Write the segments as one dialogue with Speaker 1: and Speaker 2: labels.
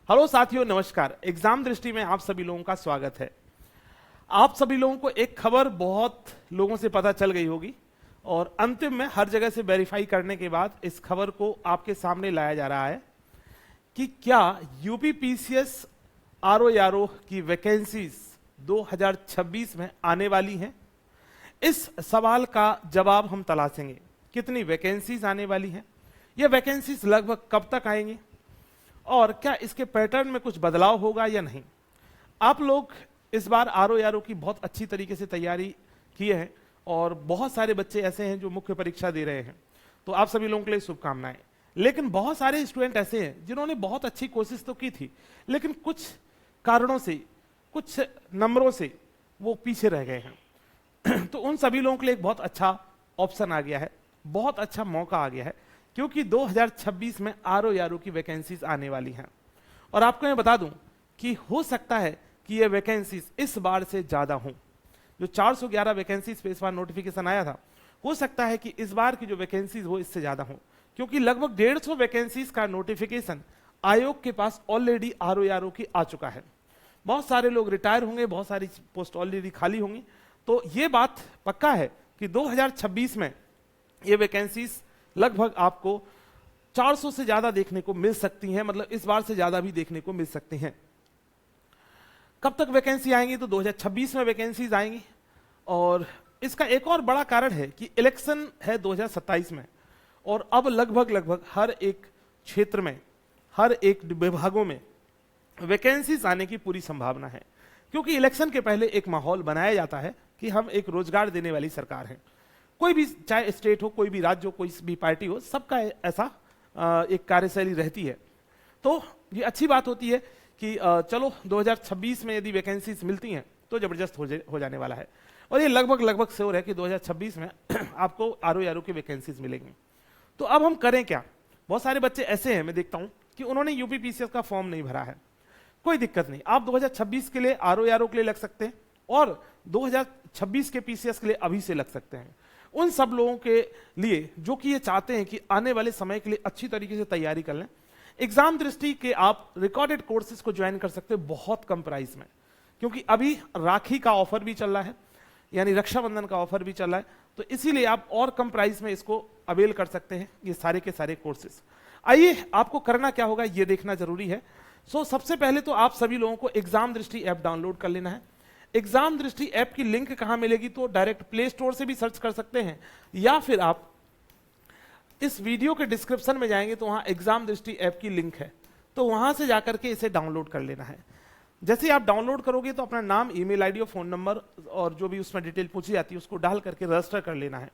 Speaker 1: Hello साथियों, नमस्कार। Exam दृष्टि में आप सभी लोगों का स्वागत है। आप सभी लोगों को एक खबर बहुत लोगों से पता चल गई होगी और अंतिम में हर जगह से वेरीफाई करने के बाद इस खबर को आपके सामने लाया जा रहा है कि क्या यूपी पीसीएस आरओ की वैकेंसीज 2026 में आने वाली हैं। इस सवाल का जवाब हम तलाशेंगे। कितनी वैकेंसीज आने वाली हैं, ये वैकेंसीज लगभग कब तक आएंगी और क्या इसके पैटर्न में कुछ बदलाव होगा या नहीं। आप लोग इस बार आरओ की बहुत अच्छी तरीके से तैयारी किए हैं और बहुत सारे बच्चे ऐसे हैं जो मुख्य परीक्षा दे रहे हैं, तो आप सभी लोगों के लिए शुभकामनाएं। लेकिन बहुत सारे स्टूडेंट ऐसे हैं जिन्होंने बहुत अच्छी कोशिश तो की थी, लेकिन कुछ कारणों से, कुछ नंबरों से वो पीछे रह गए हैं। तो उन सभी लोगों के लिए एक बहुत अच्छा ऑप्शन आ गया है, बहुत अच्छा मौका आ गया है, क्योंकि 2026 में आरओ की वैकेंसीज आने वाली हैं। और आपको मैं बता दूं कि हो सकता है कि ये वैकेंसीज इस बार से ज्यादा हों। जो 411 वैकेंसीज पे इस बार नोटिफिकेशन आया था, हो सकता है कि इस बार की जो वैकेंसीज वो इससे ज्यादा हों, क्योंकि लगभग 150 वैकेंसीज का नोटिफिकेशन आयोग के पास ऑलरेडी आरओ की आ चुका है। बहुत सारे लोग रिटायर होंगे, बहुत सारी पोस्ट ऑलरेडी खाली होंगी। तो ये बात पक्का है कि 2026 में ये वैकेंसीज लगभग आपको 400 से ज्यादा देखने को मिल सकती हैं, मतलब इस बार से ज्यादा भी देखने को मिल सकती हैं। कब तक वैकेंसी आएंगी, तो 2026 में वैकेंसीज आएंगी। और इसका एक और बड़ा कारण है कि इलेक्शन है 2027 में, और अब लगभग हर एक क्षेत्र में, हर एक विभागों में वैकेंसीज आने की पूरी संभावना है, क्योंकि इलेक्शन के पहले एक माहौल बनाया जाता है कि हम एक रोजगार देने वाली सरकार है। कोई भी, चाहे स्टेट हो, कोई भी राज्य हो, कोई भी पार्टी हो, सबका ऐसा एक कार्यशैली रहती है। तो ये अच्छी बात होती है कि चलो 2026 में यदि वैकेंसीज मिलती हैं तो जबरदस्त हो जाने वाला है। और ये लगभग श्योर है कि 2026 में आपको आरओ की वैकेंसीज मिलेंगी। तो अब हम करें क्या। बहुत सारे बच्चे ऐसे हैं, मैं देखता हूं कि उन्होंने यूपी पीसीएस का फॉर्म नहीं भरा है। कोई दिक्कत नहीं, आप 2026 के लिए आरओ के लिए लग सकते हैं और 2026 के पीसीएस के लिए अभी से लग सकते हैं। उन सब लोगों के लिए जो कि ये चाहते हैं कि आने वाले समय के लिए अच्छी तरीके से तैयारी कर लें, एग्जाम दृष्टि के आप रिकॉर्डेड कोर्सेज को ज्वाइन कर सकते हैं बहुत कम प्राइस में, क्योंकि अभी राखी का ऑफर भी चल रहा है, यानी रक्षाबंधन का ऑफर भी चल रहा है। तो इसीलिए आप और कम प्राइस में इसको अवेल कर सकते हैं, ये सारे के सारे कोर्सेज। आइए, आपको करना क्या होगा ये देखना जरूरी है। सबसे पहले तो आप सभी लोगों को एग्जाम दृष्टि ऐप डाउनलोड कर लेना है। एग्जाम दृष्टि ऐप की लिंक कहां मिलेगी, तो डायरेक्ट प्ले स्टोर से भी सर्च कर सकते हैं, या फिर आप इस वीडियो के डिस्क्रिप्शन में जाएंगे तो वहां एग्जाम दृष्टि ऐप की लिंक है, तो वहां से जाकर के इसे डाउनलोड कर लेना है। जैसे आप डाउनलोड करोगे तो अपना नाम, ईमेल आईडी और फोन नंबर और जो भी उसमें डिटेल पूछी जाती है उसको डाल करके रजिस्टर कर लेना है।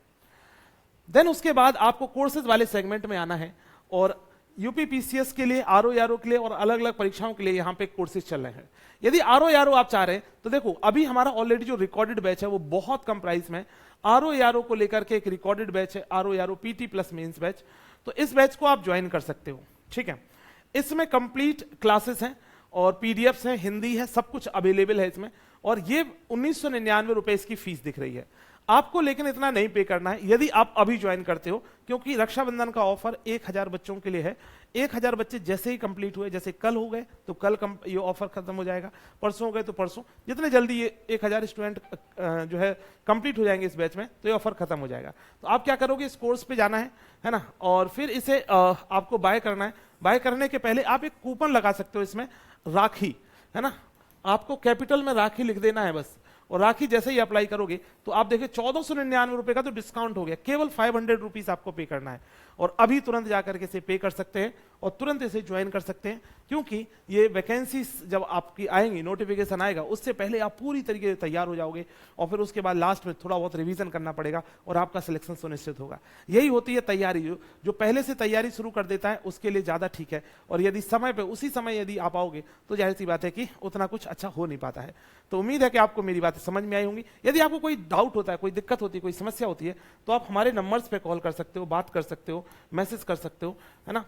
Speaker 1: देन उसके बाद आपको कोर्सेज वाले सेगमेंट में आना है और यूपी पीसीएस के लिए, आरओ के लिए और अलग अलग परीक्षाओं के लिए यहाँ पे कोर्सेज चल रहे हैं। यदि आरओ आप चाह रहे हैं तो देखो, अभी हमारा ऑलरेडी जो रिकॉर्डेड बैच है वो बहुत कम प्राइस में आरओ को लेकर के एक रिकॉर्डेड बैच है, RO PT plus mains batch. तो इस बैच को आप ज्वाइन कर सकते हो, ठीक है। इसमें कंप्लीट क्लासेस हैं और पीडीएफ्स हैं, हिंदी है, सब कुछ अवेलेबल है इसमें। और ये 1999 रुपए इसकी फीस दिख रही है आपको, लेकिन इतना नहीं पे करना है यदि आप अभी ज्वाइन करते हो, क्योंकि रक्षाबंधन का ऑफर 1000 बच्चों के लिए है। 1000 बच्चे जैसे ही कंप्लीट हुए, जैसे कल हो गए तो कल ये ऑफर खत्म हो जाएगा, परसों हो गए तो परसों, जितने जल्दी ये 1000 स्टूडेंट जो है कंप्लीट हो जाएंगे इस बैच में तो ये ऑफर खत्म हो जाएगा। तो आप क्या करोगे, इस कोर्स पे जाना है ना, और फिर इसे आपको बाय करना है। बाय करने के पहले आप एक कूपन लगा सकते हो इसमें, राखी, है ना। आपको कैपिटल में राखी लिख देना है बस, और राखी जैसे ही अप्लाई करोगे तो आप देखिए 1499 रुपए का तो डिस्काउंट हो गया, केवल 500 रुपीज आपको पे करना है। और अभी तुरंत जाकर के इसे पे कर सकते हैं और तुरंत इसे ज्वाइन कर सकते हैं, क्योंकि ये वैकेंसी जब आपकी आएंगी, नोटिफिकेशन आएगा, उससे पहले आप पूरी तरीके से तैयार हो जाओगे और फिर उसके बाद लास्ट में थोड़ा बहुत रिवीजन करना पड़ेगा और आपका सिलेक्शन सुनिश्चित होगा। यही होती है तैयारी। जो पहले से तैयारी शुरू कर देता है उसके लिए ज्यादा ठीक है, और यदि समय पे, उसी समय यदि आप आओगे तो जाहिर सी बात है कि उतना कुछ अच्छा हो नहीं पाता है। तो उम्मीद है कि आपको मेरी बातें समझ में आई होंगी। यदि आपको कोई डाउट होता है, कोई दिक्कत होती है, कोई समस्या होती है, तो आप हमारे नंबर्स पे कॉल कर सकते हो, बात कर सकते हो, मैसेज कर सकते हो, है ना।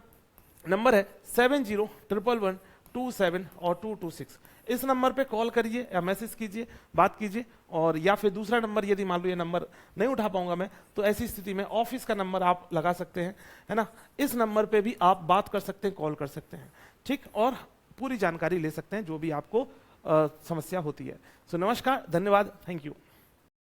Speaker 1: नंबर है 701112 और 226। इस नंबर पे कॉल करिए या मैसेज कीजिए, बात कीजिए। और या फिर दूसरा नंबर, यदि मान लो ये नंबर नहीं उठा पाऊंगा मैं, तो ऐसी स्थिति में ऑफिस का नंबर आप लगा सकते हैं, है ना। इस नंबर पे भी आप बात कर सकते हैं, कॉल कर सकते हैं, ठीक। और पूरी जानकारी ले सकते हैं जो भी आपको समस्या होती है। सो नमस्कार, धन्यवाद, थैंक यू।